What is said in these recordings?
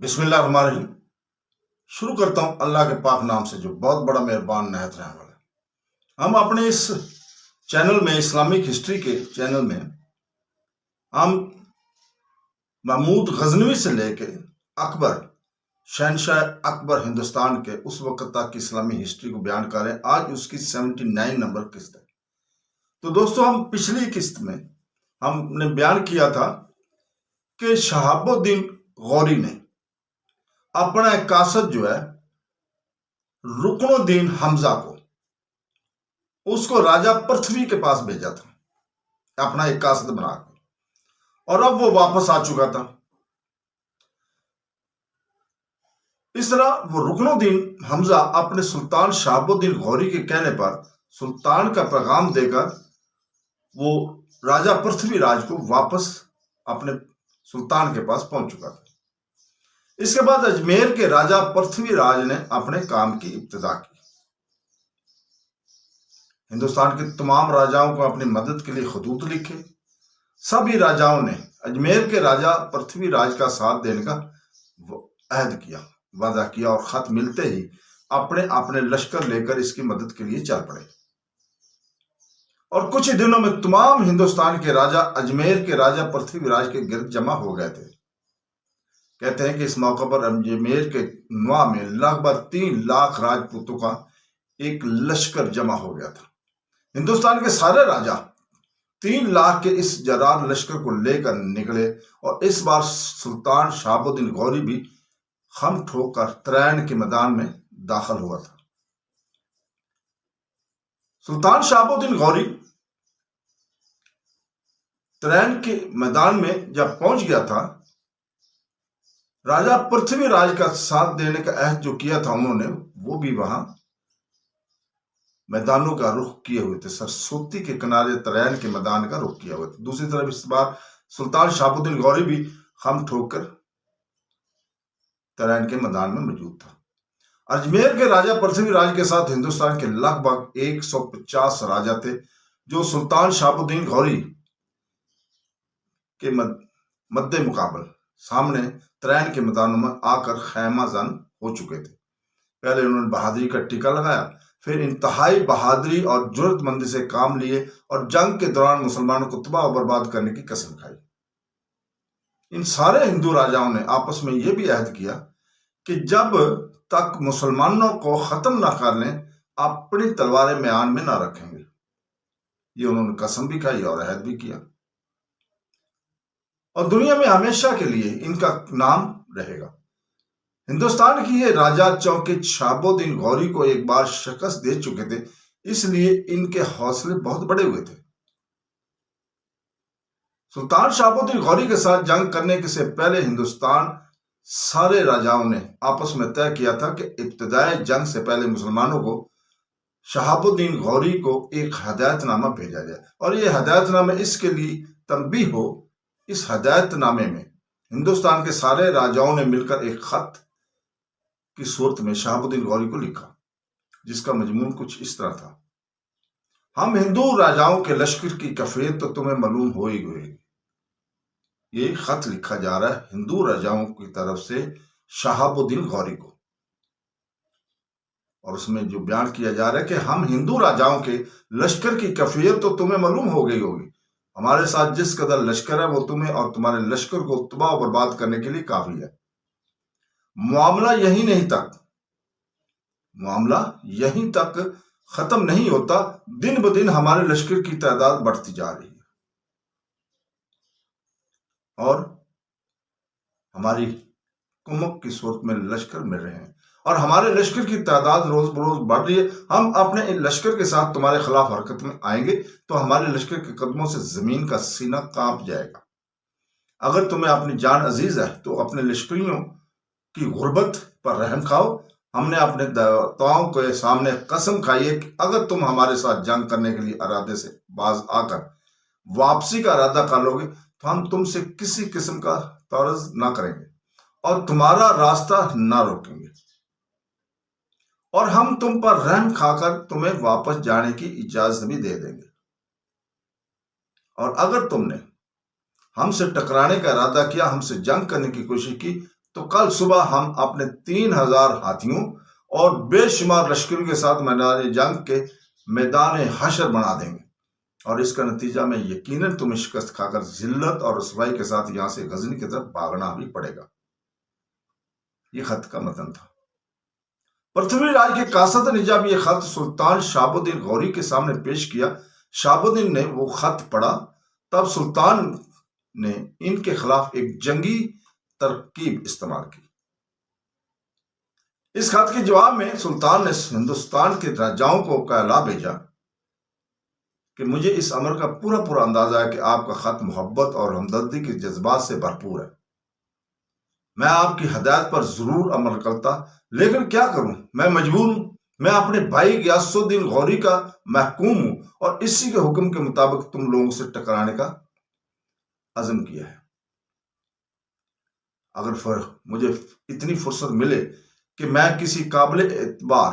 بسم اللہ الرحمن الرحیم۔ شروع کرتا ہوں اللہ کے پاک نام سے جو بہت بڑا مہربان نہایت رحم والا ہے۔ ہم اپنے اس چینل میں اسلامک ہسٹری کے چینل میں ہم محمود غزنوی سے لے کے اکبر شہنشاہ اکبر ہندوستان کے اس وقت تک کی اسلامی ہسٹری کو بیان کر رہے ہیں۔ آج اس کی 79 نمبر قسط ہے۔ تو دوستو، ہم پچھلی قسط میں ہم نے بیان کیا تھا کہ شہاب الدین غوری نے اپنا ایک قاصد جو ہے رکن الدین حمزہ کو، اس کو راجہ پرتھوی کے پاس بھیجا تھا اپنا ایک قاصد بنا کے، اور اب وہ واپس آ چکا تھا۔ اس طرح وہ رکن الدین حمزہ اپنے سلطان شہاب الدین غوری کے کہنے پر سلطان کا پیغام دے کر وہ راجہ پرتھوی راج کو واپس اپنے سلطان کے پاس پہنچ چکا تھا۔ اس کے بعد اجمیر کے راجہ پرتھوی راج نے اپنے کام کی ابتدا کی۔ ہندوستان کے تمام راجاؤں کو اپنی مدد کے لیے خطوط لکھے۔ سبھی راجاؤں نے اجمیر کے راجہ پرتھوی راج کا ساتھ دینے کا عہد کیا، وعدہ کیا، اور خط ملتے ہی اپنے اپنے لشکر لے کر اس کی مدد کے لیے چل پڑے۔ اور کچھ ہی دنوں میں تمام ہندوستان کے راجہ اجمیر کے راجہ پرتھوی راج کے گرد جمع ہو گئے تھے۔ کہتے ہیں کہ اس موقع پر اجمیر کے نواح میں لگ بھگ 3 لاکھ راجپوتوں کا ایک لشکر جمع ہو گیا تھا۔ ہندوستان کے سارے راجہ 3 لاکھ کے اس جرار لشکر کو لے کر نکلے، اور اس بار سلطان شہاب الدین غوری بھی خم ٹھوک کر ترین کے میدان میں داخل ہوا تھا۔ سلطان شہاب الدین غوری ترین کے میدان میں جب پہنچ گیا تھا، راجہ پرتھوی راج کا ساتھ دینے کا عہد جو کیا تھا انہوں نے، وہ بھی وہاں میدانوں کا رخ کیے ہوئے تھے، سرسوتی کے کنارے ترین کے میدان کا رخ کیا ہوئے تھے۔ دوسری طرف اس بار سلطان شہاب الدین غوری بھی خم ٹھوک کر ترین کے میدان میں موجود تھا۔ اجمیر کے راجہ پرتھوی راج کے ساتھ ہندوستان کے لگ بھگ 150 راجہ تھے، جو سلطان شہاب الدین غوری کے مد مقابل سامنے ترین کے میدانوں میں آ کر خیمہ زن ہو چکے تھے۔ پہلے انہوں نے بہادری کا ٹیکہ لگایا، پھر انتہائی بہادری اور جرات مندی سے کام لیے، اور جنگ کے دوران مسلمانوں کو تباہ و برباد کرنے کی قسم کھائی۔ ان سارے ہندو راجاؤں نے آپس میں یہ بھی عہد کیا کہ جب تک مسلمانوں کو ختم نہ کر لیں اپنی تلواریں میان میں نہ رکھیں گے۔ یہ انہوں نے قسم بھی کھائی اور عہد بھی کیا، اور دنیا میں ہمیشہ کے لیے ان کا نام رہے گا۔ ہندوستان کی یہ راجہ چونکہ شہاب الدین غوری کو ایک بار شکست دے چکے تھے، اس لیے ان کے حوصلے بہت بڑے ہوئے تھے۔ سلطان شہاب الدین غوری کے ساتھ جنگ کرنے سے پہلے ہندوستان سارے راجاؤں نے آپس میں طے کیا تھا کہ ابتدائی جنگ سے پہلے مسلمانوں کو شہاب الدین غوری کو ایک ہدایت نامہ بھیجا جائے، اور یہ ہدایت نامہ اس کے لیے تنبیہ ہو۔ اس ہدایت نامے میں ہندوستان کے سارے راجاؤں نے مل کر ایک خط کی صورت میں شہاب الدین غوری کو لکھا، جس کا مضمون کچھ اس طرح تھا: ہم ہندو راجاؤں کے لشکر کی کیفیت تو تمہیں معلوم ہو ہی گئی۔ یہ خط لکھا جا رہا ہے ہندو راجاؤں کی طرف سے شہاب الدین غوری کو، اور اس میں جو بیان کیا جا رہا ہے کہ ہم ہندو راجاؤں کے لشکر کی کیفیت تو تمہیں معلوم ہو گئی ہوگی۔ ہمارے ساتھ جس قدر لشکر ہے وہ تمہیں اور تمہارے لشکر کو تباہ و برباد کرنے کے لیے کافی ہے۔ معاملہ یہیں تک ختم نہیں ہوتا، دن بدن ہمارے لشکر کی تعداد بڑھتی جا رہی ہے، اور ہماری کمک کی صورت میں لشکر مل رہے ہیں، اور ہمارے لشکر کی تعداد روز بروز بڑھ رہی ہے۔ ہم اپنے ان لشکر کے ساتھ تمہارے خلاف حرکت میں آئیں گے تو ہمارے لشکر کے قدموں سے زمین کا سینہ کانپ جائے گا۔ اگر تمہیں اپنی جان عزیز ہے تو اپنے لشکریوں کی غربت پر رحم کھاؤ۔ ہم نے اپنے دیوتاؤں کے سامنے قسم کھائی ہے کہ اگر تم ہمارے ساتھ جنگ کرنے کے لیے ارادے سے باز آ کر واپسی کا ارادہ کر لو گے تو ہم تم سے کسی قسم کا تعرض نہ کریں گے اور تمہارا راستہ نہ روکیں گے، اور ہم تم پر رحم کھا کر تمہیں واپس جانے کی اجازت بھی دے دیں گے۔ اور اگر تم نے ہم سے ٹکرانے کا ارادہ کیا، ہم سے جنگ کرنے کی کوشش کی، تو کل صبح ہم اپنے 3000 ہاتھیوں اور بے شمار لشکروں کے ساتھ میدان جنگ کے میدان حشر بنا دیں گے، اور اس کا نتیجہ میں یقیناً تمہیں شکست کھا کر ذلت اور رسوائی کے ساتھ یہاں سے غزنی کی طرف بھاگنا بھی پڑے گا۔ یہ خط کا متن تھا۔ پرتھوی راج کے کاسد نے جب یہ خط سلطان شہاب الدین غوری کے سامنے پیش کیا، شہاب الدین نے وہ خط پڑھا، تب سلطان نے ان کے خلاف ایک جنگی ترکیب استعمال کی۔ اس خط کے جواب میں سلطان نے ہندوستان کے راجاؤں کو کہلا بھیجا کہ مجھے اس امر کا پورا اندازہ ہے کہ آپ کا خط محبت اور ہمدردی کے جذبات سے بھرپور ہے۔ میں آپ کی ہدایت پر ضرور عمل کرتا، لیکن کیا کروں، میں مجبور ہوں۔ میں اپنے بھائی غیاث الدین غوری کا محکوم ہوں اور اسی کے حکم کے مطابق تم لوگوں سے ٹکرانے کا عزم کیا ہے۔ اگر مجھے اتنی فرصت ملے کہ میں کسی قابل اعتبار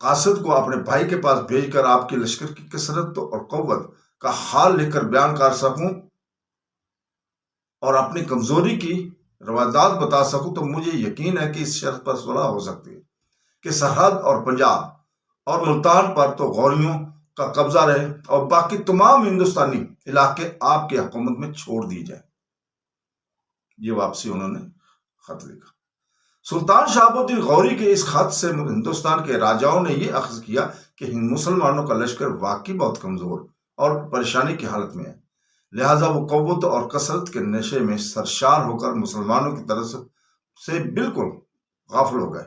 قاصد کو اپنے بھائی کے پاس بھیج کر آپ کے لشکر کی کثرت اور قوت کا حال لکھ کر بیان کر سکوں اور اپنی کمزوری کی روایات بتا سکوں، تو مجھے یقین ہے کہ اس شرط پر صلح ہو سکتی ہے کہ سرحد اور پنجاب اور ملتان پر تو غوریوں کا قبضہ رہے اور باقی تمام ہندوستانی علاقے آپ کی حکومت میں چھوڑ دی جائے۔ یہ واپسی انہوں نے خط لکھا۔ سلطان شہاب الدین غوری کے اس خط سے ہندوستان کے راجاؤں نے یہ اخذ کیا کہ مسلمانوں کا لشکر واقعی بہت کمزور اور پریشانی کی حالت میں ہے، لہٰذا وہ قوت اور کثرت کے نشے میں سرشار ہو کر مسلمانوں کی طرف سے بالکل غافل ہو گئے،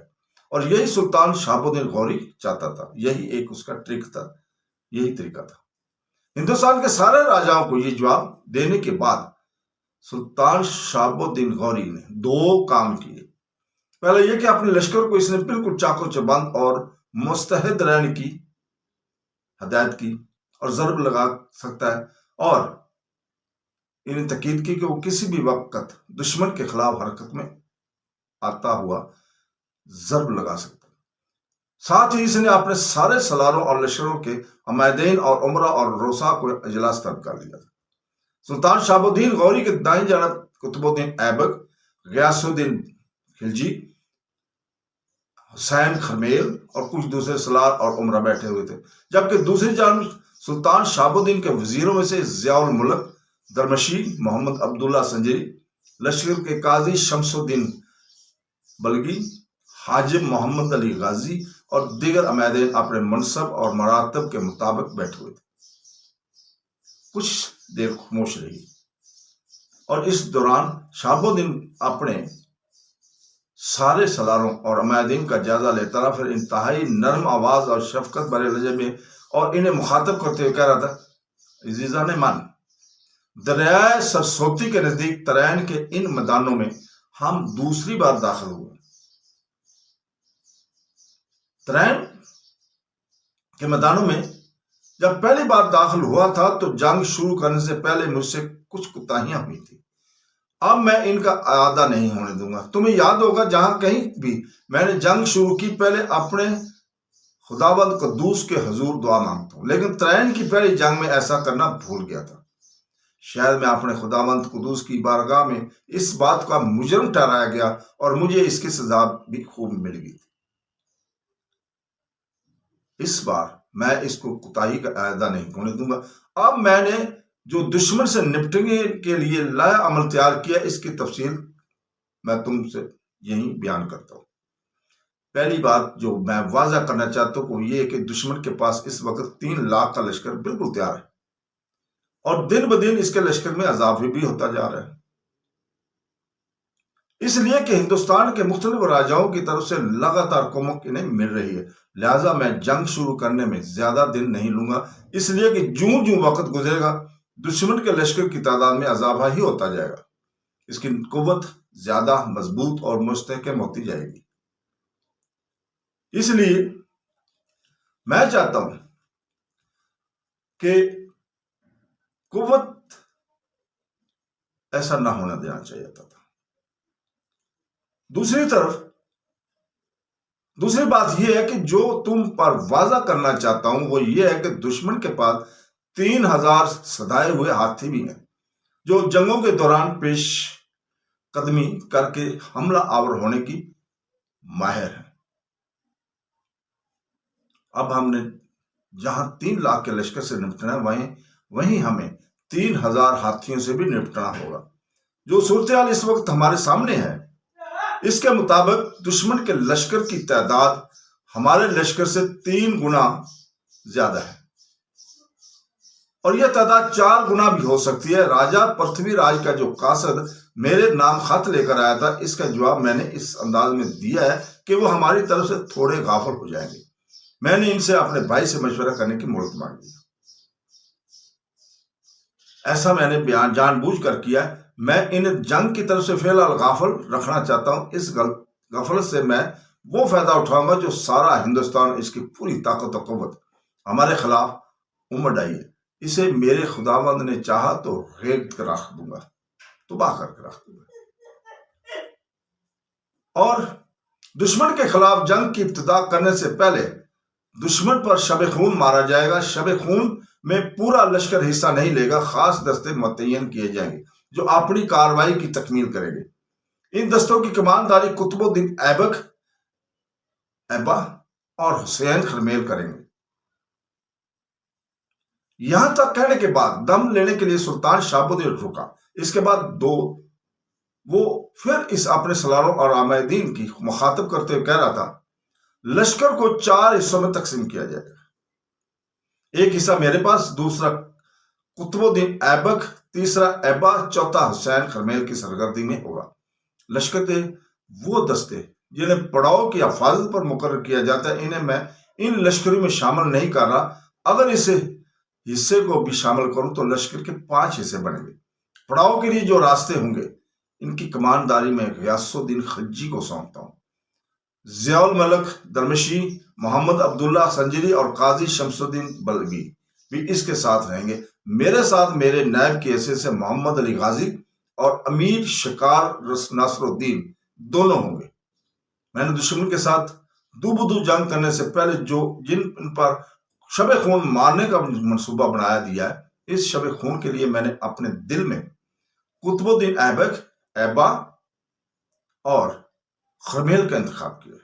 اور یہی سلطان شہاب الدین غوری چاہتا تھا، یہی ایک اس کا ٹرک تھا، یہی طریقہ تھا۔ ہندوستان کے سارے راجاؤں کو یہ جواب دینے کے بعد سلطان شہاب الدین غوری نے 2 کام کیے۔ پہلے یہ کہ اپنے لشکر کو اس نے بالکل چاقو چبند اور مستعد رہنے کی ہدایت کی اور ضرب لگا سکتا ہے، اور انہیں تاکید کی کہ وہ کسی بھی وقت دشمن کے خلاف حرکت میں آتا ہوا ضرب لگا سکتا ہے۔ ساتھ ہی اس نے اپنے سارے سالاروں اور لشکروں کے عمائدین اور عمرہ اور روسا کو اجلاس طلب کر لیا تھا۔ سلطان شہاب الدین غوری کے دائیں جانب قطب الدین ایبک، غیاث الدین خلجی، حسین خرمیل اور کچھ دوسرے سالار اور عمرہ بیٹھے ہوئے تھے، جبکہ دوسری جانب سلطان شہاب الدین کے وزیروں میں سے ضیاء الملک درمشی، محمد عبداللہ سنجری، لشکر کے قاضی شمس الدین بلگی، حاجب محمد علی غازی اور دیگر عمائدین اپنے منصب اور مراتب کے مطابق بیٹھے ہوئے تھے۔ کچھ دیر خاموش رہی، اور اس دوران شہاب الدین اپنے سارے سالاروں اور عمائدین کا جائزہ لیتا رہا، پھر انتہائی نرم آواز اور شفقت بھرے لہجے میں اور انہیں مخاطب کرتے ہوئے کہہ رہا تھا، عزیزان من، دریائے سرسوتی کے نزدیک ترین کے ان میدانوں میں ہم دوسری بار داخل ہوئے۔ ترین کے میدانوں میں جب پہلی بار داخل ہوا تھا تو جنگ شروع کرنے سے پہلے مجھ سے کچھ کوتاہیاں ہوئی تھی، اب میں ان کا اعادہ نہیں ہونے دوں گا۔ تمہیں یاد ہوگا جہاں کہیں بھی میں نے جنگ شروع کی پہلے اپنے خداوند قدوس کے حضور دعا مانگتا ہوں، لیکن ترین کی پہلی جنگ میں ایسا کرنا بھول گیا تھا۔ شاید میں اپنے خداوند قدوس کی بارگاہ میں اس بات کا مجرم ٹھہرایا گیا اور مجھے اس کی سزا بھی خوب مل گئی تھی۔ اس بار میں اس کو کوتاہی کا اعادہ نہیں ہونے دوں گا۔ اب میں نے جو دشمن سے نپٹنے کے لیے لایا عمل تیار کیا، اس کی تفصیل میں تم سے یہیں بیان کرتا ہوں۔ پہلی بات جو میں واضح کرنا چاہتا ہوں وہ یہ ہے کہ دشمن کے پاس اس وقت 3 لاکھ کا لشکر بالکل تیار ہے، اور دن بدن اس کے لشکر میں اضافہ بھی ہوتا جا رہا ہے، اس لیے کہ ہندوستان کے مختلف راجاؤں کی طرف سے لگاتار کمک انہیں مل رہی ہے، لہٰذا میں جنگ شروع کرنے میں زیادہ دن نہیں لوں گا، اس لیے کہ جوں جوں وقت گزرے گا دشمن کے لشکر کی تعداد میں اضافہ ہی ہوتا جائے گا، اس کی قوت زیادہ مضبوط اور مستحکم ہوتی جائے گی۔ اس لیے میں چاہتا ہوں کہ قوت ایسا نہ ہونا دینا چاہیے تھا۔ دوسری طرف دوسری بات یہ ہے کہ جو تم پر واضح کرنا چاہتا ہوں وہ یہ ہے کہ دشمن کے پاس 3000 سدھائے ہوئے ہاتھی بھی ہیں جو جنگوں کے دوران پیش قدمی کر کے حملہ آور ہونے کی ماہر ہیں۔ اب ہم نے جہاں 3 لاکھ کے لشکر سے نپٹنا ہے، وہیں ہمیں 3000 ہاتھیوں سے بھی نپٹنا ہوگا۔ جو صورتحال اس وقت ہمارے سامنے ہے، اس کے مطابق دشمن کے لشکر کی تعداد ہمارے لشکر سے 3 گنا زیادہ ہے، اور یہ تعداد 4 گنا بھی ہو سکتی ہے۔ راجہ پرتھوی راج کا جو قاصد میرے نام خط لے کر آیا تھا، اس کا جواب میں نے اس انداز میں دیا ہے کہ وہ ہماری طرف سے تھوڑے غافل ہو جائیں گے۔ میں نے ان سے اپنے بھائی سے مشورہ کرنے کی مہلت مانگی۔ ایسا میں نے جان بوجھ کر کیا ہے۔ میں انہیں جنگ کی طرف سے فی الحال غافل رکھنا چاہتا ہوں۔ اس غفلت سے میں وہ فائدہ اٹھاؤں گا جو سارا ہندوستان، اس کی پوری طاقت و قوت ہمارے خلاف امڑ آئی ہے۔ اسے میرے خداوند نے چاہا تو ریت کر رکھ دوں گا، تباہ کر کے رکھ دوں گا، اور دشمن کے خلاف جنگ کی ابتدا کرنے سے پہلے دشمن پر شب خون مارا جائے گا۔ شب خون میں پورا لشکر حصہ نہیں لے گا، خاص دستے متعین کیے جائیں گے جو اپنی کارروائی کی تکمیل کریں گے۔ ان دستوں کی کمانداری قطب الدین ایبک، ایبا اور حسین خرمیل کریں گے۔ یہاں تک کہنے کے بعد دم لینے کے لیے سلطان شہاب الدین رکا۔ اس کے بعد وہ پھر اس اپنے سالاروں اور عامدین کی مخاطب کرتے ہوئے کہہ رہا تھا، لشکر کو 4 حصوں میں تقسیم کیا جائے گا۔ ایک حصہ میرے پاس، دوسرا قطب الدین ایبک، تیسرا ایبا، چوتھا حسین خرمیل کی سرگردی میں ہوگا۔ لشکر کے وہ دستے جنہیں پڑاؤ کی حفاظت پر مقرر کیا جاتا ہے، انہیں میں ان لشکروں میں شامل نہیں کر رہا۔ اگر اس حصے کو بھی شامل کروں تو لشکر کے 5 حصے بنیں گے۔ پڑاؤ کے لیے جو راستے ہوں گے، ان کی کمانداری میں غیاث الدین خلجی کو سونپتا ہوں۔ ضیاء الملک درمشی، محمد عبداللہ سنجری اور قاضی شمس الدین بلبی بھی اس کے ساتھ رہیں گے۔ میرے ساتھ میرے نائب کی حیثیت سے محمد علی غازی اور امیر شکار ناصر الدین دونوں ہوں گے۔ میں نے دشمن کے ساتھ دو بدو جنگ کرنے سے پہلے جن پر شب خون مارنے کا منصوبہ بنایا دیا ہے، اس شب خون کے لیے میں نے اپنے دل میں قطب الدین ایبک، ایبا اور خرمیل کا انتخاب کیا۔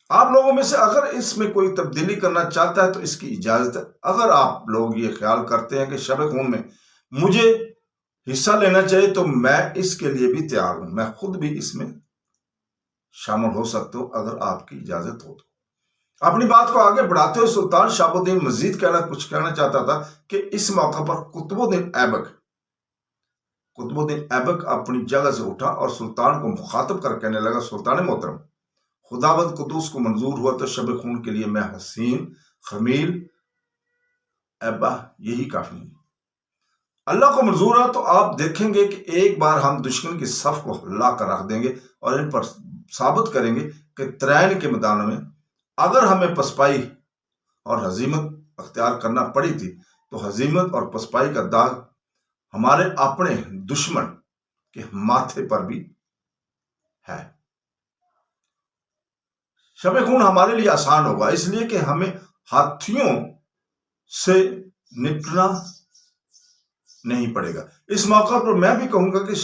آپ لوگوں میں سے اگر اس میں کوئی تبدیلی کرنا چاہتا ہے تو اس کی اجازت ہے۔ اگر آپ لوگ یہ خیال کرتے ہیں کہ شب خون میں مجھے حصہ لینا چاہیے تو میں اس کے لیے بھی تیار ہوں۔ میں خود بھی اس میں شامل ہو سکتا ہوں اگر آپ کی اجازت ہو تو۔ اپنی بات کو آگے بڑھاتے ہوئے سلطان شہاب الدین مزید کچھ کہنا چاہتا تھا کہ اس موقع پر قطب الدین ایبک اپنی جگہ سے اٹھا اور سلطان کو مخاطب کر کہنے لگا، سلطان محترم، خداوند قدوس کو منظور ہوا تو شب خون کے لیے میں حسین، خرمیل، ایبا یہی کافی ہے۔ اللہ کو منظور ہے تو آپ دیکھیں گے کہ ایک بار ہم دشمن کی صف کو لا کر رکھ دیں گے اور ان پر ثابت کریں گے کہ ترائن کے میدان میں اگر ہمیں پسپائی اور ہزیمت اختیار کرنا پڑی تھی تو ہزیمت اور پسپائی کا داغ ہمارے اپنے دشمن کے ماتھے پر بھی ہے۔ شب خون ہمارے لیے آسان ہوگا، اس لیے کہ ہمیں ہاتھیوں سے نپٹنا نہیں پڑے گا۔ اس موقع پر میں بھی کہوں گا کہ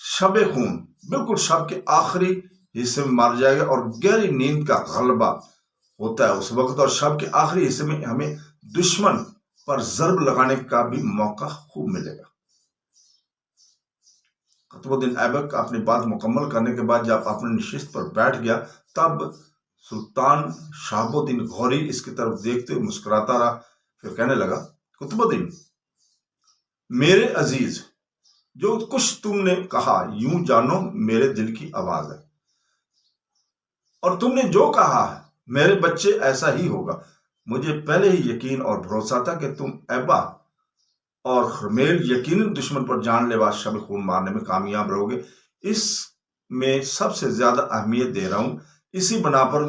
شب خون بالکل شب کے آخری حصے میں مار جائے گا، اور گہری نیند کا غلبہ ہوتا ہے اس وقت، اور شب کے آخری حصے میں ہمیں دشمن پر ضرب لگانے کا بھی موقع خوب ملے گا۔ قطب الدین ایبک اپنی بات مکمل کرنے کے بعد جب اپنی نشست پر بیٹھ گیا، تب سلطان شہاب الدین غوری اس کی طرف دیکھتے ہوئے مسکراتا رہا، پھر کہنے لگا، قطب الدین میرے عزیز، جو کچھ تم نے کہا یوں جانو میرے دل کی آواز ہے، اور تم نے جو کہا میرے بچے ایسا ہی ہوگا۔ مجھے پہلے ہی یقین اور بھروسہ تھا کہ تم ایبا اور خرمیل یقیناً دشمن پر جان لیوا شب خون مارنے میں کامیاب رہو گے۔ اس میں سب سے زیادہ اہمیت دے رہا ہوں، اسی بنا پر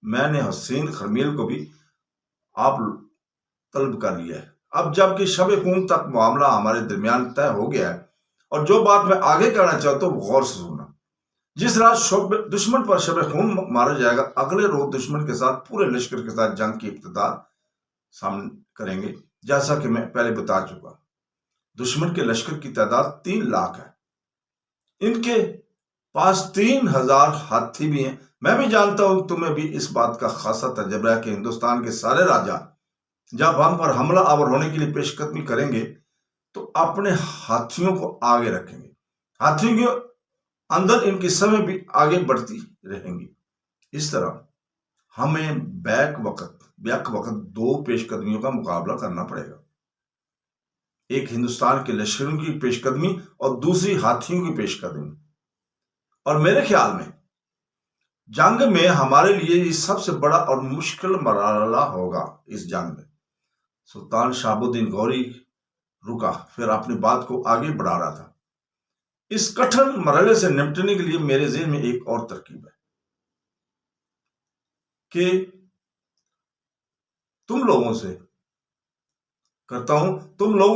میں نے حسین خرمیل کو بھی آپ طلب کر لیا ہے۔ اب جب کہ شب خون تک معاملہ ہمارے درمیان طے ہو گیا ہے، اور جو بات میں آگے کہنا چاہتا ہوں غور سے سننا۔ جس رات دشمن پر شب خون مارا جائے گا، اگلے روز دشمن کے ساتھ پورے لشکر کے ساتھ جنگ کی ابتدا سامنے کریں گے۔ جیسا کہ میں پہلے بتا چکا، دشمن کے لشکر کی تعداد 3 لاکھ ہے، ان کے پاس 3000 ہاتھی بھی ہیں۔ میں بھی جانتا ہوں تمہیں بھی اس بات کا خاصا تجربہ ہے کہ ہندوستان کے سارے راجا جب ہم پر حملہ آور ہونے کے لیے پیش قدمی کریں گے تو اپنے ہاتھیوں کو آگے رکھیں گے، ہاتھیوں کے اندر ان کی سمیں بھی آگے بڑھتی رہیں گی۔ اس طرح ہمیں بیک وقت 2 پیش قدمیوں کا مقابلہ کرنا پڑے گا، ایک ہندوستان کے لشکروں کی پیش قدمی اور دوسری ہاتھیوں کی پیش قدمی۔ اور میرے خیال میں جنگ میں ہمارے لیے یہ سب سے بڑا اور مشکل مرحلہ ہوگا۔ اس جنگ میں سلطان شہاب الدین غوری رکا، پھر اپنی بات کو آگے بڑھا رہا تھا۔ اس کٹھن مرحلے سے نمٹنے کے لیے میرے ذہن میں ایک اور ترکیب ہے کہ تم لوگوں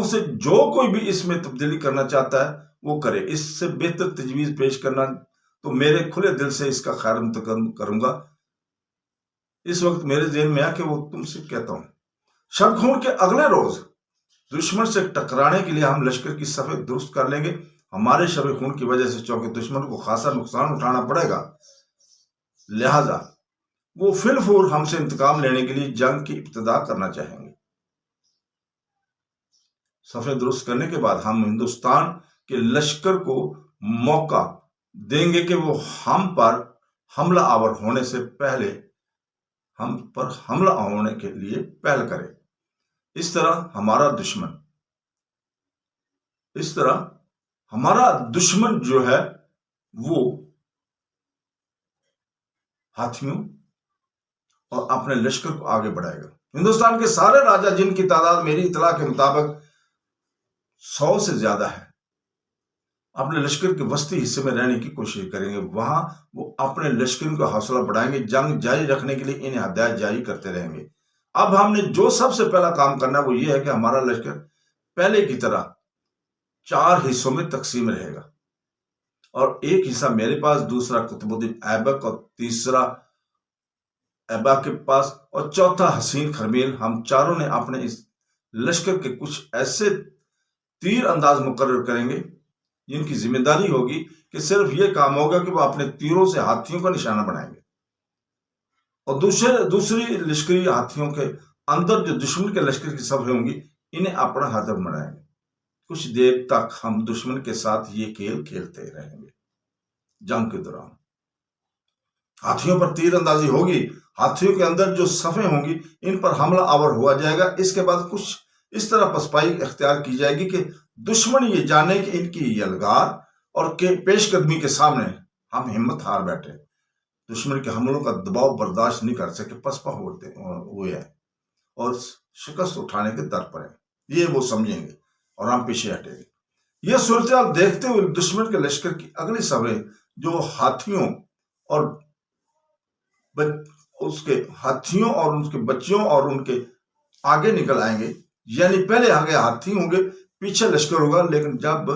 سے جو کوئی بھی اس میں تبدیلی کرنا چاہتا ہے وہ کرے۔ اس سے بہتر تجویز پیش کرنا تو میرے کھلے دل سے اس کا خیر مقدم کروں گا۔ اس وقت میرے ذہن میں ہے کہ وہ تم سے کہتا ہوں، شب خون کے اگلے روز دشمن سے ٹکرانے کے لیے ہم لشکر کی صفیں درست کر لیں گے۔ ہمارے شب خون کی وجہ سے چونکہ دشمن کو خاصا نقصان اٹھانا پڑے گا، لہذا وہ فی الفور ہم سے انتقام لینے کے لیے جنگ کی ابتدا کرنا چاہیں گے۔ صفیں درست کرنے کے بعد ہم ہندوستان کے لشکر کو موقع دیں گے کہ وہ ہم پر حملہ آور ہونے سے پہلے ہم پر حملہ ہونے کے لیے پہل کرے۔ اس طرح ہمارا دشمن جو ہے وہ ہاتھیوں اور اپنے لشکر کو آگے بڑھائے گا۔ ہندوستان کے سارے راجا، جن کی تعداد میری اطلاع کے مطابق 100 سے زیادہ ہے، اپنے لشکر کے وسطی حصے میں رہنے کی کوشش کریں گے۔ وہاں وہ اپنے لشکروں کا حوصلہ بڑھائیں گے، جنگ جاری رکھنے کے لیے انہیں ہدایت جاری کرتے رہیں گے۔ اب ہم نے جو سب سے پہلا کام کرنا ہے وہ یہ ہے کہ ہمارا لشکر پہلے کی طرح 4 حصوں میں تقسیم رہے گا، اور ایک حصہ میرے پاس، دوسرا قطب الدین ایبک اور تیسرا ایبک کے پاس، اور چوتھا حسین خرمیل۔ ہم چاروں نے اپنے اس لشکر کے کچھ ایسے تیر انداز مقرر کریں گے جن کی ذمہ داری ہوگی کہ صرف یہ کام ہوگا کہ وہ اپنے تیروں سے ہاتھیوں کا نشانہ بنائیں گے، اور دوسری لشکری ہاتھیوں کے اندر جو دشمن کے لشکر کی صفیں ہوں گی انہیں اپنا ہدف بنائیں گے۔ کچھ دیر تک ہم دشمن کے ساتھ یہ کھیل کھیلتے رہیں گے۔ جنگ کے دوران ہاتھیوں پر تیر اندازی ہوگی، ہاتھیوں کے اندر جو صفیں ہوں گی ان پر حملہ آور ہوا جائے گا۔ اس کے بعد کچھ اس طرح پسپائی اختیار کی جائے گی کہ دشمن یہ جانے کہ ان کی یلغار اور پیش قدمی کے سامنے ہم ہمت ہار بیٹھے، دشمن کے حملوں کا دباؤ برداشت نہیں کر سکے، پسپا ہوئے ہیں اور شکست اٹھانے کے در پر ہیں، یہ وہ سمجھیں گے اور ہم پیچھے ہٹیں گے۔ یہ صورتحال دیکھتے ہوئے دشمن کے لشکر کی اگلی صفیں جو ہاتھیوں اور ان کے بچیوں اور ان کے آگے نکل آئیں گے، یعنی پہلے آگے ہاتھی ہوں گے، پیچھے لشکر ہوگا۔ لیکن جب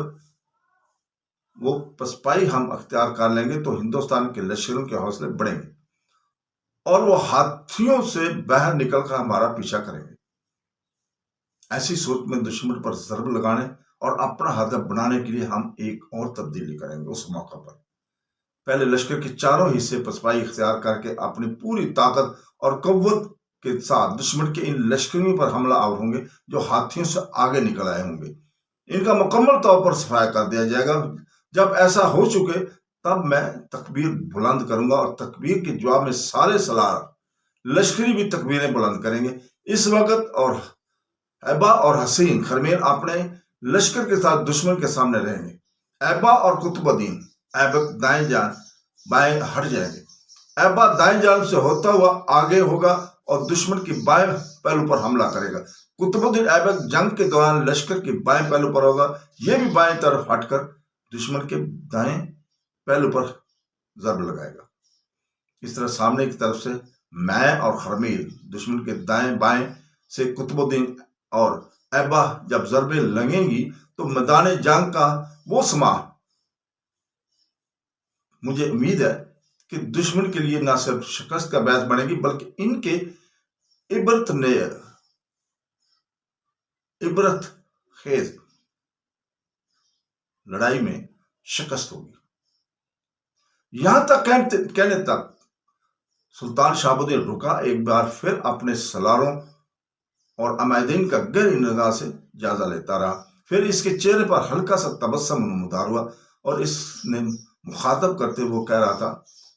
وہ پسپائی ہم اختیار کر لیں گے تو ہندوستان کے لشکروں کے حوصلے بڑھیں گے اور وہ ہاتھیوں سے باہر نکل کر ہمارا پیچھا کریں گے۔ ایسی صورت میں دشمن پر ضرب لگانے اور اپنا ہدف بنانے کے لیے ہم ایک اور تبدیلی کریں گے۔ اس موقع پر پہلے لشکر کے چاروں حصے پسپائی اختیار کر کے اپنی پوری طاقت اور قوت کے ساتھ دشمن کے ان لشکریوں پر حملہ آور ہوں گے جو ہاتھیوں سے آگے نکل آئے ہوں گے۔ ان کا مکمل طور پر صفایا کر دیا جائے گا۔ جب ایسا ہو چکے تب میں تکبیر بلند کروں گا، اور تکبیر کے جواب میں سارے سالار لشکری بھی تکبیریں بلند کریں گے۔ اس وقت اور ایبا اور حسین خرمیل اپنے لشکر کے ساتھ دشمن کے سامنے رہیں گے۔ ایبا اور قطب الدین ایبک بائیں ہٹ جائیں گے۔ ایبا دائیں جانب سے ہوتا ہوا آگے ہوگا اور دشمن کی بائیں پہلو پر حملہ کرے گا۔ قطب الدین ایبک جنگ کے دوران لشکر کی بائیں پہلو پر ہوگا، یہ بھی بائیں طرف ہٹ کر دشمن کے دائیں پہلو پر ضرب لگائے گا۔ اس طرح سامنے کی طرف سے میں اور خرمیل، دشمن کے دائیں بائیں سے قطب الدین اور ایبا جب ضربیں لگیں گی تو میدان جنگ کا وہ سما مجھے امید ہے کہ دشمن کے لیے نہ صرف شکست کا باعث بنے گی بلکہ ان کے عبرت خیز لڑائی میں شکست ہوگی۔ یہاں تک کہنے تک سلطان شہاب الدین رکا، ایک بار پھر اپنے سالاروں اور عمائدین کا گہری نگاہ سے جائزہ لیتا رہا۔ پھر اس کے چہرے پر ہلکا سا تبسم نمودار ہوا اور اس نے مخاطب کرتے وہ کہہ رہا تھا،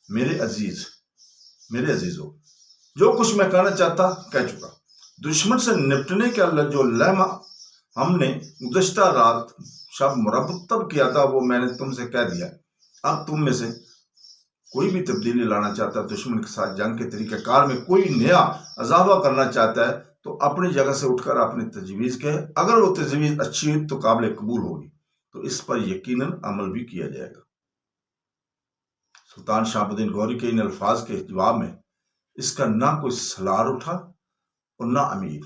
میرے عزیزو، جو کچھ میں کہنا چاہتا کہہ چکا۔ دشمن سے نپٹنے کا جو لمحہ ہم نے گزشتہ رات شب مرتب کیا تھا وہ میں نے تم سے کہہ دیا۔ اب تم میں سے کوئی بھی تبدیلی لانا چاہتا ہے، دشمن کے ساتھ جنگ کے طریقہ کار میں کوئی نیا اضافہ کرنا چاہتا ہے تو اپنی جگہ سے اٹھ کر اپنی تجویز کہے۔ اگر وہ تجویز اچھی ہوئی تو قابل قبول ہوگی تو اس پر یقیناً عمل بھی کیا جائے گا۔ سلطان شہاب الدین غوری کے ان الفاظ کے جواب میں اس کا نہ کوئی سالار اٹھا اور نہ امیر۔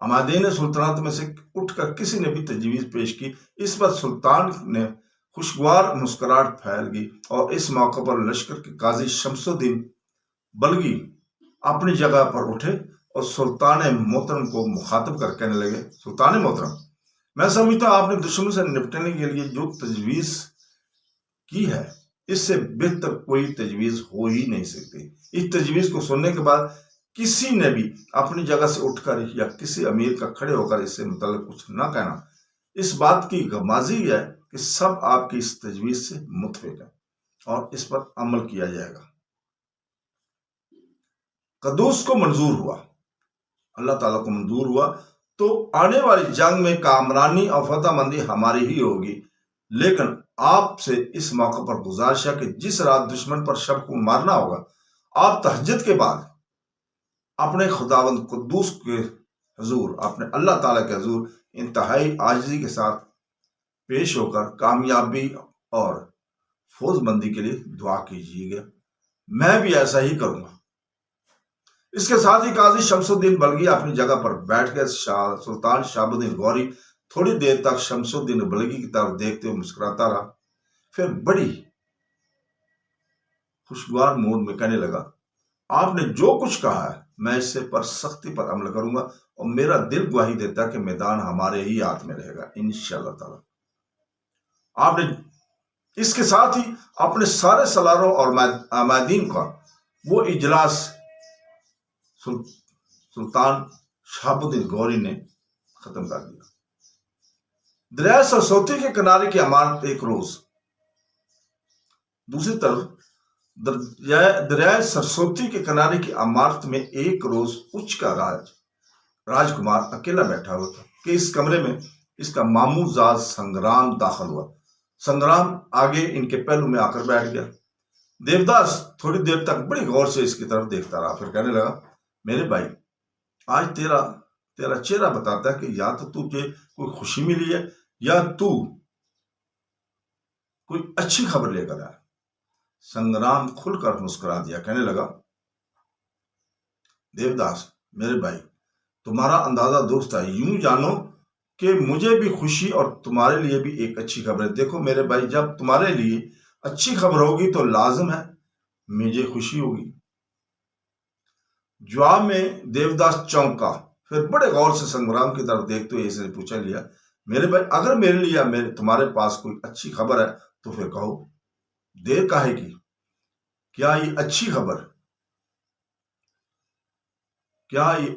عمائدین سلطنت میں سے اٹھ کر کسی نے بھی تجویز پیش کی۔ اس پر سلطان نے خوشگوار مسکراہٹ پھیل گئی اور اس موقع پر لشکر کے قاضی شمس الدین بلگی اپنی جگہ پر اٹھے اور سلطان محترم کو مخاطب کر کہنے لگے، سلطان محترم، میں سمجھتا ہوں آپ نے دشمن سے نپٹنے کے لیے جو تجویز کی ہے اس سے بہتر کوئی تجویز ہو ہی نہیں سکتی۔ اس تجویز کو سننے کے بعد کسی نے بھی اپنی جگہ سے اٹھ کر یا کسی امیر کا کھڑے ہو کر اس سے متعلق کچھ نہ کہنا۔ اس بات کی غمازی ہے کہ سب آپ کی اس تجویز سے متفق ہیں اور اس پر عمل کیا جائے گا۔ قدوس کو منظور ہوا، اللہ تعالیٰ کو منظور ہوا تو آنے والی جنگ میں کامرانی اور فتح مندی ہماری ہی ہوگی، لیکن آپ سے اس موقع پر گزارش ہے کہ جس رات دشمن پر شب کو مارنا ہوگا، آپ تہجد کے بعد اپنے خداوند قدوس کے حضور، اپنے اللہ تعالیٰ کے حضور انتہائی عاجزی کے ساتھ پیش ہو کر کامیابی اور فوز مندی کے لیے دعا کیجیے گا۔ میں بھی ایسا ہی کروں گا۔ اس کے ساتھ ہی قاضی شمس الدین بلگی اپنی جگہ پر بیٹھ گئے۔ سلطان شہاب الدین غوری تھوڑی دیر تک شمس الدین بلگی کی طرف دیکھتے ہوئے مسکراتا رہا، پھر بڑی خوشگوار موڈ میں کہنے لگا، آپ نے جو کچھ کہا ہے میں اس سے پر سختی پر عمل کروں گا اور میرا دل گواہی دیتا ہے کہ میدان ہمارے ہی ہاتھ میں رہے گا انشاءاللہ تعالی۔ آپ نے اس کے ساتھ ہی اپنے سارے سالاروں اور عمائدین کا وہ اجلاس سلطان شہاب الدین غوری نے ختم کر دیا۔ دریائے سرسوتی کے کنارے کی عمارت ایک روز، دوسری طرف دریائے سرسوتی کے کنارے کی عمارت میں ایک روز اچ کا راجکمار اکیلا بیٹھا ہوا تھا کہ اس کمرے میں اس کا ماموں زاد سنگرام داخل ہوا۔ سنگرام آگے ان کے پہلو میں آ کر بیٹھ گیا۔ دیوداس تھوڑی دیر تک بڑی غور سے اس کی طرف دیکھتا رہا، پھر کہنے لگا، میرے بھائی، آج تیرا چہرہ بتاتا ہے کہ یا تو تجھے کوئی خوشی ملی ہے یا تو کوئی اچھی خبر لے کر آیا۔ سنگرام کھل کر مسکرا دیا، کہنے لگا، دیوداس میرے بھائی، تمہارا اندازہ درست ہے۔ یوں جانو کہ مجھے بھی خوشی اور تمہارے لیے بھی ایک اچھی خبر ہے۔ دیکھو میرے بھائی، جب تمہارے لیے اچھی خبر ہوگی تو لازم ہے مجھے خوشی ہوگی۔ جواب میں دیوداس چونکا، پھر بڑے غور سے سنگرام کی طرف دیکھتے ہوئے اسے پوچھا لیا، میرے بھائی، اگر میرے لیے یا تمہارے پاس کوئی اچھی خبر ہے تو پھر کہو، دیر کاہے کی؟ کیا یہ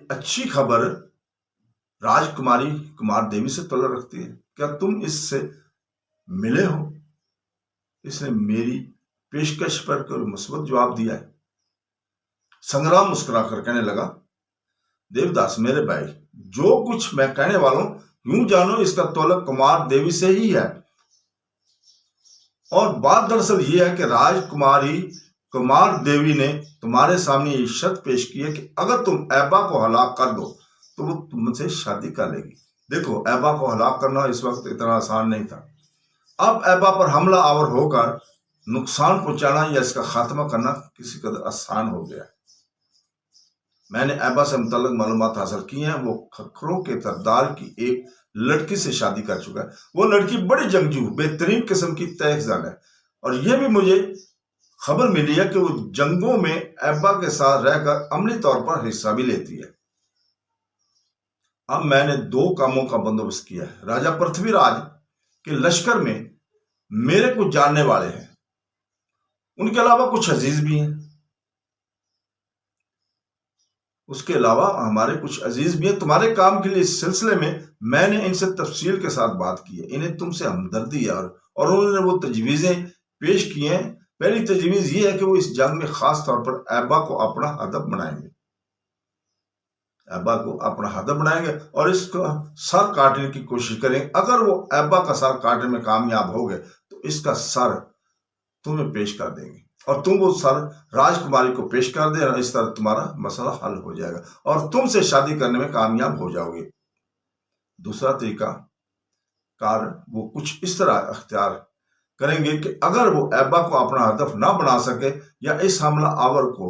اچھی خبر راجکماری کمار دیوی سے تعلق رکھتی ہے؟ کیا تم اس سے ملے ہو؟ اس نے میری پیشکش پر کوئی مثبت جواب دیا ہے؟ سنگرام مسکرا کر کہنے لگا، دیوداس میرے بھائی، جو کچھ میں کہنے والا ہوں یوں جانو اس کا تعلق کمار دیوی سے ہی ہے، اور بات دراصل یہ ہے کہ راجکماری کمار دیوی نے تمہارے سامنے یہ شرط پیش کی ہے کہ اگر تم ایبا کو ہلاک کر دو تو وہ تم سے شادی کر لے گی۔ دیکھو، ایبا کو ہلاک کرنا اس وقت اتنا آسان نہیں تھا۔ اب ایبا پر حملہ آور ہو کر نقصان پہنچانا یا اس کا خاتمہ کرنا کسی قدر آسان ہو گیا۔ میں نے ایبا سے متعلق معلومات حاصل کی ہیں، وہ کھکھروں کے سردار کی ایک لڑکی سے شادی کر چکا ہے۔ وہ لڑکی بڑی جنگجو، بہترین قسم کی تیز زن ہے، اور یہ بھی مجھے خبر ملی ہے کہ وہ جنگوں میں ایبا کے ساتھ رہ کر عملی طور پر حصہ بھی لیتی ہے۔ اب میں نے 2 کاموں کا بندوبست کیا ہے۔ راجہ پرتھوی راج کے لشکر میں میرے کچھ جاننے والے ہیں، ان کے علاوہ کچھ عزیز بھی ہیں، اس کے علاوہ ہمارے کچھ عزیز بھی ہیں تمہارے کام کے لیے۔ اس سلسلے میں نے ان سے تفصیل کے ساتھ بات کی ہے، انہیں تم سے ہمدردی ہے اور انہوں نے وہ تجویزیں پیش کی ہیں۔ پہلی تجویز یہ ہے کہ وہ اس جنگ میں خاص طور پر ایبا کو اپنا ہدف بنائیں گے، ایبا کو اپنا ہدف بنائیں گے اور اس کو سر کاٹنے کی کوشش کریں گے۔ اگر وہ ایبا کا سر کاٹنے میں کامیاب ہو گئے تو اس کا سر تمہیں پیش کر دیں گے اور تم وہ سر راجکماری کو پیش کر دے اور اس طرح تمہارا مسئلہ حل ہو جائے گا اور تم سے شادی کرنے میں کامیاب ہو جاؤ گے۔ دوسرا طریقہ کار وہ کچھ اس طرح اختیار کریں گے کہ اگر وہ ایبا کو اپنا ہدف نہ بنا سکے یا اس حملہ آور کو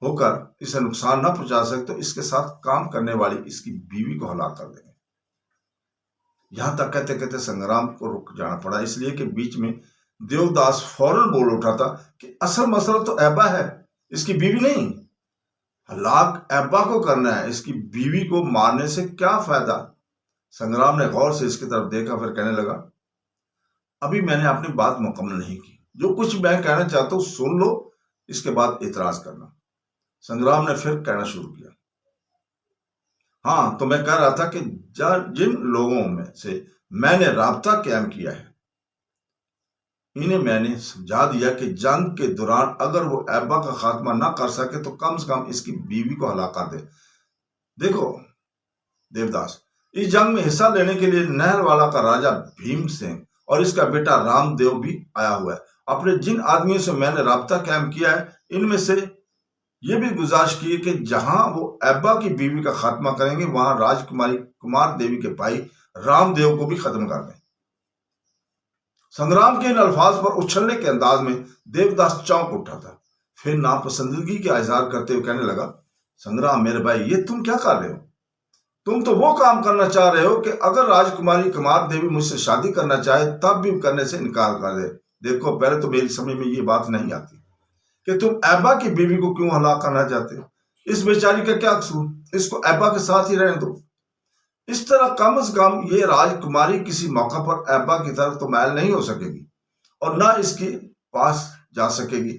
ہو کر اسے نقصان نہ پہنچا سکے تو اس کے ساتھ کام کرنے والی اس کی بیوی کو ہلاک کر دیں گے۔ یہاں تک کہتے کہتے سنگرام کو رک جانا پڑا، اس لیے کہ بیچ میں دیوداس فوراً بول اٹھا تھا کہ اصل مسئلہ تو ایبا ہے، اس کی بیوی نہیں۔ ہلاک ایبا کو کرنا ہے، اس کی بیوی کو مارنے سے کیا فائدہ؟ سنگرام نے غور سے اس کی طرف دیکھا، پھر کہنے لگا، ابھی میں نے اپنی بات مکمل نہیں کی، جو کچھ میں کہنا چاہتا ہوں سن لو، اس کے بعد اعتراض کرنا۔ سنگرام نے پھر کہنا شروع کیا، ہاں تو میں کہہ رہا تھا کہ جن لوگوں میں سے میں نے رابطہ قائم کیا ہے انہیں میں نے سمجھا دیا کہ جنگ کے دوران اگر وہ ایبا کا خاتمہ نہ کر سکے تو کم سے کم اس کی بیوی کو ہلاک کر دے۔ دیکھو دیوداس، اس جنگ میں حصہ لینے کے لیے نہر والا کا راجا بھیم سنگھ اور اس کا بیٹا رام دیو بھی آیا ہوا ہے۔ اپنے جن آدمیوں سے میں نے رابطہ قائم کیا ہے ان میں سے یہ بھی گزارش کی کہ جہاں وہ ایبا کی بیوی کا خاتمہ کریں گے وہاں راجکماری کمار دیوی کے بھائی رام دیو کو بھی ختم کر دیں۔ سنگرام کے ان الفاظ پر اچھلنے کے انداز میں دیوداس چونک اٹھا تھا، پھر ناپسندگی کا اظہار کرتے ہوئے کہنے لگا، سنگرام میرے بھائی، یہ تم کیا کر رہے ہو؟ تم تو وہ کام کرنا چاہ رہے ہو کہ اگر راجکماری کمار دیوی مجھ سے شادی کرنا چاہے تب بھی کرنے سے انکار کر دے۔ دیکھو پہلے تو میری سمجھ میں یہ بات نہیں آتی کہ تم ایبا کی بیوی کو کیوں ہلاک کرنا چاہتے ہو؟ اس بیچاری کا کیا قصور؟ اس کو ایبا کے ساتھ ہی رہنے دو۔ اس طرح کم از کم یہ راجکماری کسی موقع پر ایبا کی طرف تو مائل نہیں ہو سکے گی اور نہ اس کے پاس جا سکے گی۔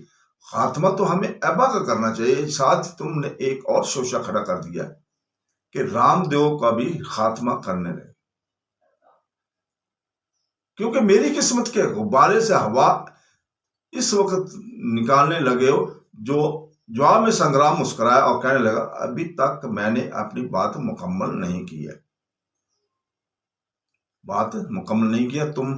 خاتمہ تو ہمیں ایبا کا کرنا چاہیے۔ ساتھ تم نے ایک اور شوشہ کھڑا کر دیا کہ رام دیو کا بھی خاتمہ کرنے لگے، کیونکہ میری قسمت کے غبارے سے ہوا اس وقت نکالنے لگے ہو۔ جو جواب میں سنگرام مسکرایا اور کہنے لگا، ابھی تک میں نے اپنی بات مکمل نہیں کی ہے۔ بات مکمل نہیں کیا؟ تم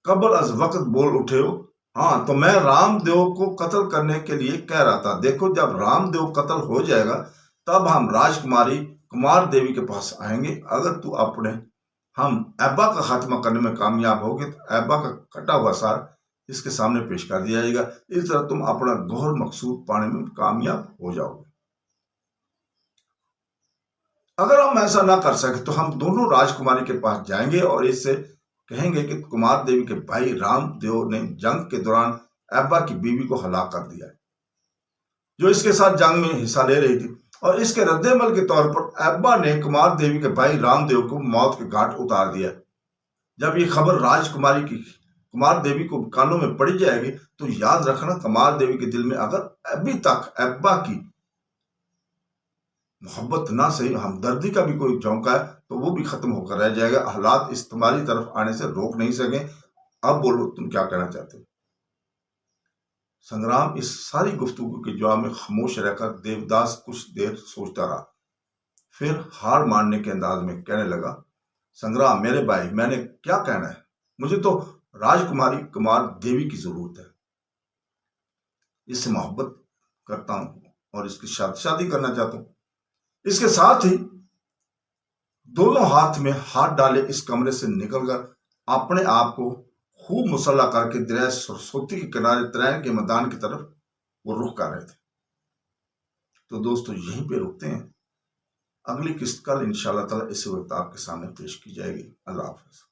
قبل از وقت بول اٹھے ہو، ہاں تو میں رام دیو کو قتل کرنے کے لیے کہہ رہا تھا۔ دیکھو جب رام دیو قتل ہو جائے گا تب ہم راجکماری کمار دیوی کے پاس آئیں گے۔ اگر تو اپنے ہم ایبا کا خاتمہ کرنے میں کامیاب ہوگے تو ایبا کا کٹا ہوا سار اس کے سامنے پیش کر دیا جائے گا۔ اس طرح تم اپنا گوہر مقصود پانے میں کامیاب ہو جاؤ گے۔ اگر ہم ایسا نہ کر سکے تو ہم دونوں راجکماری کے پاس جائیں گے اور اس سے کہیں گے کہ کمار دیوی کے بھائی رام دیو نے جنگ کے دوران ایبا کی بیوی کو ہلاک کر دیا ہے، جو اس کے ساتھ جنگ میں حصہ لے رہی تھی، اور اس کے رد عمل کے طور پر ایبا نے کمار دیوی کے بھائی رام دیو کو موت کے گھاٹ اتار دیا۔ جب یہ خبر راجکماری کی کمار دیوی کو کانوں میں پڑی جائے گی تو یاد رکھنا کمار دیوی کے دل میں اگر ابھی تک ایبا کی محبت نہ صحیح ہمدردی کا بھی کوئی جھونکا ہے تو وہ بھی ختم ہو کر رہ جائے گا۔ حالات اس تمہاری طرف آنے سے روک نہیں سکیں۔ اب بولو تم کیا کہنا چاہتے ہو؟ سنگرام اس ساری گفتگو کے جواب میں خاموش رہ کر دیوداس کچھ دیر سوچتا رہا، پھر ہار ماننے کے انداز میں کہنے لگا، سنگرام میرے بھائی، میں نے کیا کہنا ہے؟ مجھے تو راجکماری کمار دیوی کی ضرورت ہے، اس سے محبت کرتا ہوں اور اس کی شادی کرنا چاہتا ہوں۔ اس کے ساتھ ہی دونوں ہاتھ میں ہاتھ ڈالے اس کمرے سے نکل کر اپنے آپ کو خوب مسلح کر کے دریائے سرسوتی کے کنارے ترین کے میدان کی طرف وہ رخ کر رہے تھے۔ تو دوستو یہیں پہ رکتے ہیں، اگلی قسط کل انشاءاللہ تعالی اسی وقت آپ کے سامنے پیش کی جائے گی۔ اللہ حافظ۔